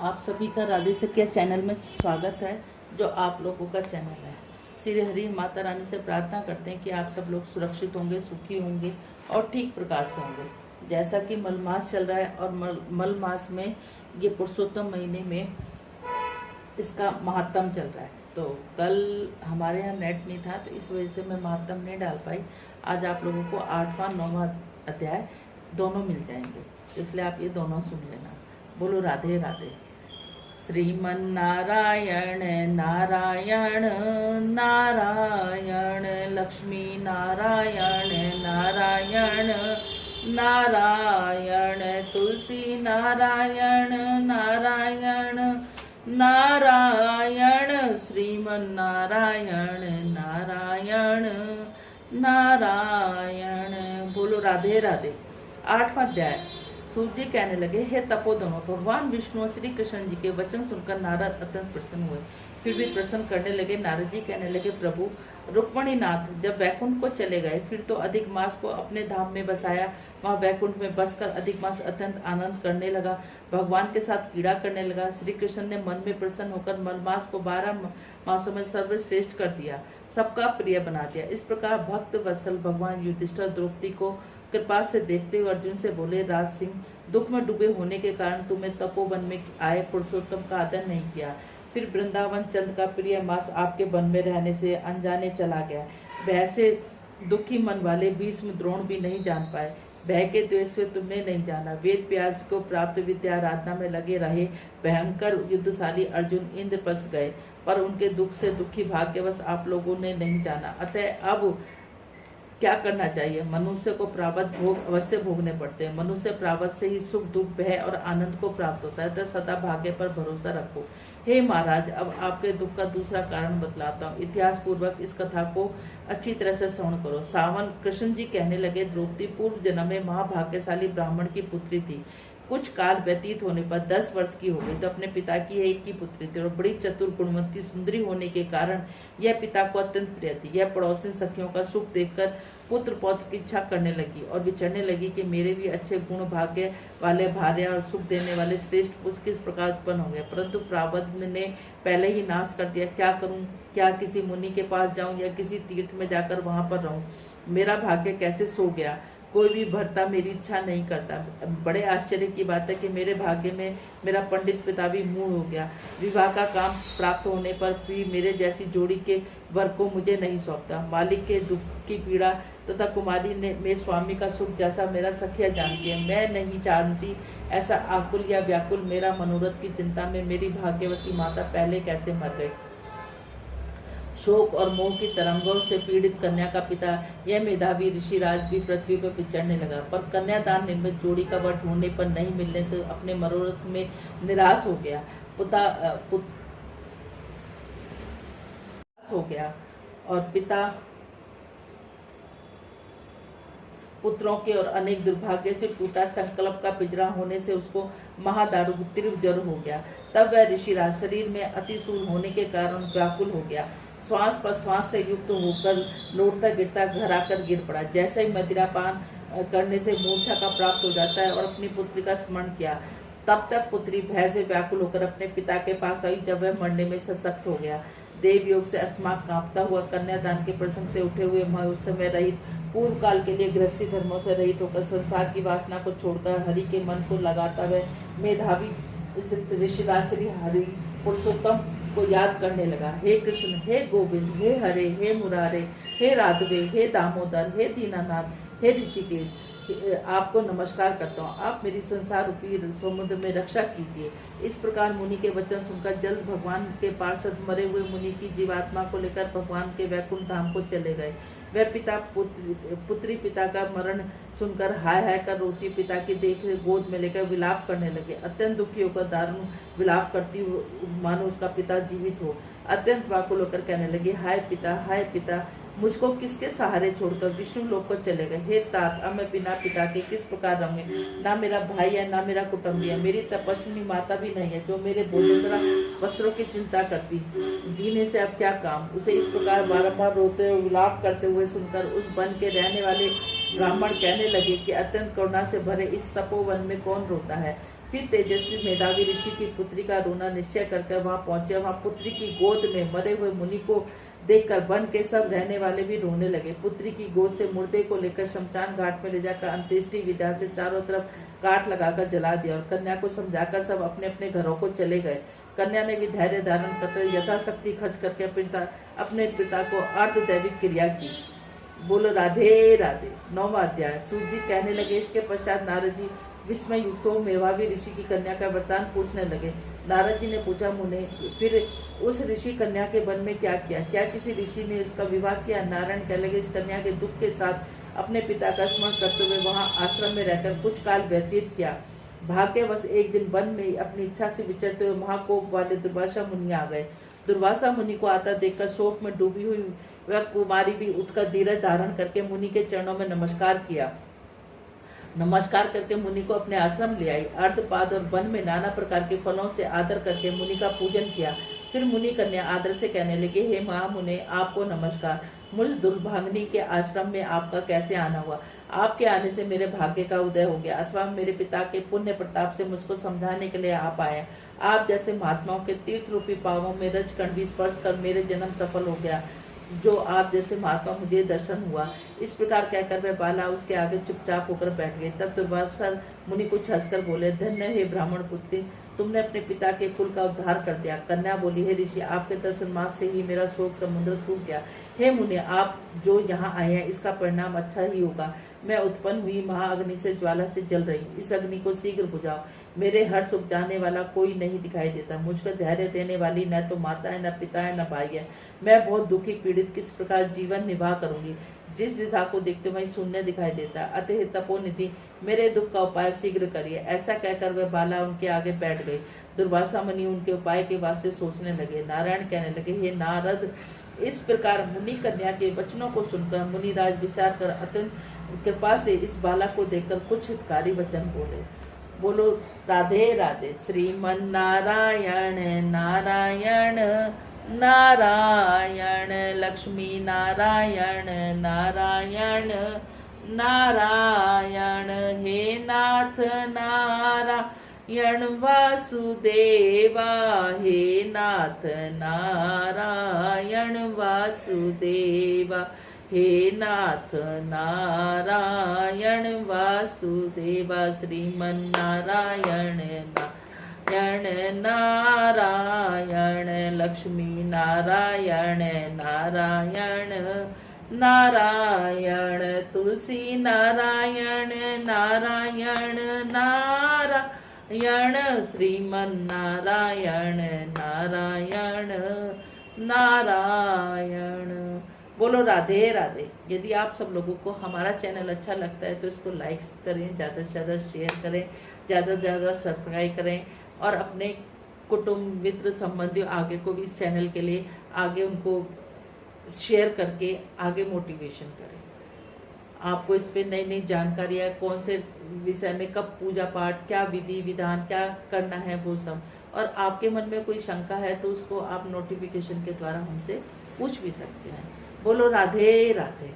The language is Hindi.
आप सभी का राधे सखिया चैनल में स्वागत है, जो आप लोगों का चैनल है। श्री हरि माता रानी से प्रार्थना करते हैं कि आप सब लोग सुरक्षित होंगे, सुखी होंगे और ठीक प्रकार से होंगे। जैसा कि मल मास चल रहा है और मल मास में ये पुरुषोत्तम महीने में इसका महात्म चल रहा है। तो कल हमारे यहाँ नेट नहीं था, तो इस वजह से मैं महात्म नहीं डाल पाई। आज आप लोगों को 8वां 9वां अध्याय दोनों मिल जाएंगे, इसलिए आप ये दोनों सुन लेना। बोलो राधे राधे। श्रीमन नारायण नारायण नारायण, लक्ष्मी नारायण नारायण नारायण, तुलसी नारायण नारायण नारायण, श्रीमन नारायण नारायण नारायण। बोलो राधे राधे। 8वां अध्याय। सूर्य कहने लगे, हे तपोधनों, भगवान विष्णु और श्री कृष्ण जी के वचन सुनकर नारद अत्यंत प्रसन्न हुए। फिर भी प्रसन्न करने लगे। नारद जी कहने लगे, प्रभु रुक्मणी नाथ जब वैकुंठ को चले गए, फिर तो अधिक मास को अपने धाम में बसाया। वहाँ वैकुंठ में बसकर अधिक मास अत्यंत आनंद करने लगा, भगवान के साथ क्रीड़ा करने लगा। श्री कृष्ण ने मन में प्रसन्न होकर मलमास को 12 मासों में सर्वश्रेष्ठ कर दिया, सबका प्रिय बना दिया। इस प्रकार भक्त वत्सल भगवान युधिष्ठिर द्रौपदी को कृपा से देखते हुए अर्जुन से बोले, राज सिंह, दुख में डूबे होने के कारण तुम्हें तपोवन में आए पुरुषोत्तम का आदर नहीं किया। फिर वृंदावन चंद का प्रिय मास आपके वन में रहने से अनजाने चला गया। भय से दुखी मन वाले भीष्म द्रोण भी नहीं जान पाए। भय के द्वेष से तुमने नहीं जाना। वेद व्यास को प्राप्त विद्या आराधना में लगे रहे भयंकर युद्धशाली अर्जुन इंद्र फंस गए, पर उनके दुख से दुखी भाग्यवश आप लोगों ने नहीं जाना। अतः अब क्या करना चाहिए? मनुष्य को प्रारब्ध भोग अवश्य भोगने पड़ते हैं। मनुष्य प्रारब्ध से ही सुख दुख भय और आनंद को प्राप्त होता है, तो सदा भाग्य पर भरोसा रखो। हे महाराज, अब आपके दुख का दूसरा कारण बतलाता हूँ। इतिहास पूर्वक इस कथा को अच्छी तरह से श्रवण करो। सावन कृष्ण जी कहने लगे, द्रौपदी पूर्व जन्म में महाभाग्यशाली ब्राह्मण की पुत्री थी। कुछ काल व्यतीत होने पर 10 वर्ष की हो गई तो अपने पिता की एक ही पुत्री थी और बड़ी चतुर गुणवंती सुंदरी होने के कारण यह पिता को अत्यंत प्रिय थी। यह पड़ोसी सखियों का सुख देखकर पुत्र पौत्र की इच्छा करने लगी और विचरने लगी कि मेरे भी अच्छे गुण भाग्य वाले भार्या और सुख देने वाले श्रेष्ठ पुरुष किस प्रकार उत्पन्न हो गए, परंतु प्रारब्ध ने पहले ही नाश कर दिया। क्या करूं? क्या किसी मुनि के पास जाऊं या किसी तीर्थ में जाकर वहां पर रहूं? मेरा भाग्य कैसे सो गया, कोई भी भरता मेरी इच्छा नहीं करता। बड़े आश्चर्य की बात है कि मेरे भाग्य में मेरा पंडित पिता भी मूढ़ हो गया। विवाह का काम प्राप्त होने पर भी मेरे जैसी जोड़ी के वर को मुझे नहीं सौंपता। मालिक के दुख की पीड़ा तथा कुमारी ने मेरे स्वामी का सुख जैसा मेरा सखिया जानती है। मैं नहीं जानती ऐसा आकुल या व्याकुल मेरा मनोरथ की चिंता में मेरी भाग्यवती माता पहले कैसे मर गई। शोक और मोह की तरंगों से पीड़ित कन्या का पिता यह मेधावी ऋषिराज भी पृथ्वी पर विचरने लगा, पर कन्यादान निर्मित जोड़ी का वर ढूंढने पर नहीं मिलने से अपने मनोरथ में निराश हो गया। पिता पुत्रों के और अनेक दुर्भाग्य से टूटा संकल्प का पिंजरा होने से उसको महादारू तीव्र ज्वर हो गया। तब वह ऋषिराज शरीर में अतिशूल होने के कारण व्याकुल हो गया। श्वास पर श्वास से युक्त होकर लौटता गिरता घर आकर गिर पड़ा। जैसे ही मदिरापान करने से मूर्छा का प्राप्त हो जाता है और अपनी पुत्री का स्मरण किया, तब तक पुत्री भय से व्याकुल होकर अपने पिता के पास आई। जब वह मरने में सशक्त हो गया, देव योग से अस्माक कांपता हुआ कन्यादान के प्रसंग से उठे हुए मैं उस समय रहित पूर्व काल के लिए गृहस्थी धर्मों से रहित होकर संसार की वासना को छोड़कर हरि के मन को लगाता हुआ मेधावी ऋषिराज श्री हरि पुरुषोत्तम को याद करने लगा। हे कृष्ण, हे गोविंद, हे हरे, हे मुरारे, हे राधवे, हे दामोदर, हे दीनानाथ, हे ऋषिकेश, आपको नमस्कार करता हूँ। आप मेरी संसार रूपी समुद्र में रक्षा कीजिए। इस प्रकार मुनि के वचन सुनकर जल्द भगवान के पार्षद मरे हुए मुनि की जीवात्मा को लेकर भगवान के वैकुंठ धाम को चले गए। वह पिता पुत्री पिता का मरण सुनकर हाय हाय कर रोती पिता की देख गोद में लेकर विलाप करने लगे। अत्यंत दुखी होकर दारुण विलाप करती मानो उसका पिता जीवित हो। अत्यंत व्याकुल होकर कहने लगे, हाय पिता, मुझको किसके सहारे छोड़कर विष्णु लोक को चले गए। हे तात, अब मैं बिना पिता के किस प्रकार रहूंगी? ना मेरा भाई है, ना मेरा कुटुंबी है, मेरी तपस्विनी माता भी नहीं है जो मेरे भोजन तथा वस्त्रों की चिंता करती। जीने से अब क्या काम? उसे इस प्रकार बारंबार रोते हुए विलाप करते हुए सुनकर उस वन के रहने वाले ब्राह्मण कहने लगे कि अत्यंत करुणा से भरे इस तपोवन में कौन रोता है? फिर तेजस्वी मेधावी ऋषि की पुत्री का रोना निश्चय करके वहां पहुंचे। वहां पुत्री की गोद में मरे हुए मुनि को देखकर वन के सब रहने वाले भी रोने लगे। पुत्री की गोद से मुर्दे को लेकर शमशान घाट में ले जाकर अंत्येष्टि विधा से चारों तरफ काट लगाकर जला दिया और कन्या को समझाकर सब अपने अपने घरों को चले गए। कन्या ने भी धैर्य धारण करते यथाशक्ति खर्च करके अपने पिता को अर्धदैविक क्रिया की। बोलो राधे राधे। 9वां अध्याय। सूत जी कहने लगे। इसके पश्चात नारद जी विस्मय युक्त हो मेवावी ऋषि की कन्या का वृत्तांत पूछने लगे। नारद जी ने पूछा, मुने फिर उस ऋषि कन्या के वन में क्या किया? क्या किसी ऋषि ने उसका विवाह किया? नारायण कहने लगे, इस कन्या के दुख के साथ अपने पिता का स्मरण करते हुए वहां आश्रम में रहकर कुछ काल व्यतीत किया। भाग्यवश एक दिन वन में अपनी इच्छा से विचरते हुए महाकोप वाले दुर्वासा मुनि आ गए। दुर्वासा मुनि को आता देखकर शोक में डूबी हुई वह कुमारी भी उठकर धीरज धारण करके मुनि के चरणों में नमस्कार किया। नमस्कार करके मुनि को अपने आश्रम ले आई। अर्धपाद और वन में नाना प्रकार के फलों से आदर करके मुनि का पूजन किया। फिर मुनि कन्या आदर से कहने लगे, हे महामुने, आपको नमस्कार। मुझ दुर्भाग्नि के आश्रम में आपका कैसे आना हुआ? आपके आने से मेरे भाग्य का उदय हो गया अथवा मेरे पिता के पुण्य प्रताप से मुझको समझाने के लिए आप आए? आप जैसे महात्माओं के तीर्थ रूपी पावों में रजकण भी स्पर्श कर मेरे जन्म सफल हो गया। जो आप जैसे महात्मा मुझे दर्शन हुआ। इस प्रकार कहकर वह बाला उसके आगे चुपचाप होकर बैठ गई। तब दुर्वासा मुनि कुछ हंसकर बोले, धन्य हे ब्राह्मण पुत्री, तुमने अपने पिता के कुल का उद्धार कर दिया। कन्या बोली, हे ऋषि, आपके दर्शन मात्र से ही मेरा शोक समुद्र सूख गया। हे मुनि, आप जो यहाँ आए हैं इसका परिणाम अच्छा ही होगा। मैं उत्पन्न हुई महाअग्नि से ज्वाला से जल रही, इस अग्नि को शीघ्र बुझाओ। मेरे हर्ष उपजाने वाला कोई नहीं दिखाई देता। मुझको धैर्य देने वाली न तो माता है, न पिता है, न भाई है। मैं बहुत दुखी पीड़ित किस प्रकार जीवन निर्वाह करूंगी? जिस दिशा को देखते वही शून्य दिखाई देता। अतः तपोनिधि, मेरे दुख का उपाय शीघ्र करिए। ऐसा कहकर वह बाला उनके आगे बैठ गई। दुर्वासा मुनि उनके उपाय के वास्ते सोचने लगे। नारायण कहने लगे, हे नारद, इस प्रकार मुनि कन्या के वचनों को सुनकर मुनिराज विचार कर अत्यंत कृपा से इस बाला को देखकर कुछ हितकारी वचन बोले। बोलो राधे राधे। श्रीमन नारायण नारायण नारायण, लक्ष्मी नारायण नारायण नारायण, हे नाथ नारायण वासुदेवा, हे नाथ नारायण वासुदेवा, हे नाथ नारायण वासुदेवा। श्रीमन नारायण नारायण नारायण, लक्ष्मी नारायण नारायण नारायण, तुलसी नारायण नारायण नारायण, श्रीमन नारायण नारायण नारायण। बोलो राधे राधे। यदि आप सब लोगों को हमारा चैनल अच्छा लगता है तो इसको लाइक करें, ज़्यादा से ज़्यादा शेयर करें, ज़्यादा से ज़्यादा सब्सक्राइब करें और अपने कुटुंब मित्र संबंधियों आगे को भी इस चैनल के लिए आगे उनको शेयर करके आगे मोटिवेशन करें। आपको इस पे नई नई जानकारियाँ, कौन से विषय में कब पूजा पाठ, क्या विधि विधान क्या करना है वो सब, और आपके मन में कोई शंका है तो उसको आप नोटिफिकेशन के द्वारा हमसे पूछ भी सकते हैं। बोलो राधे राधे।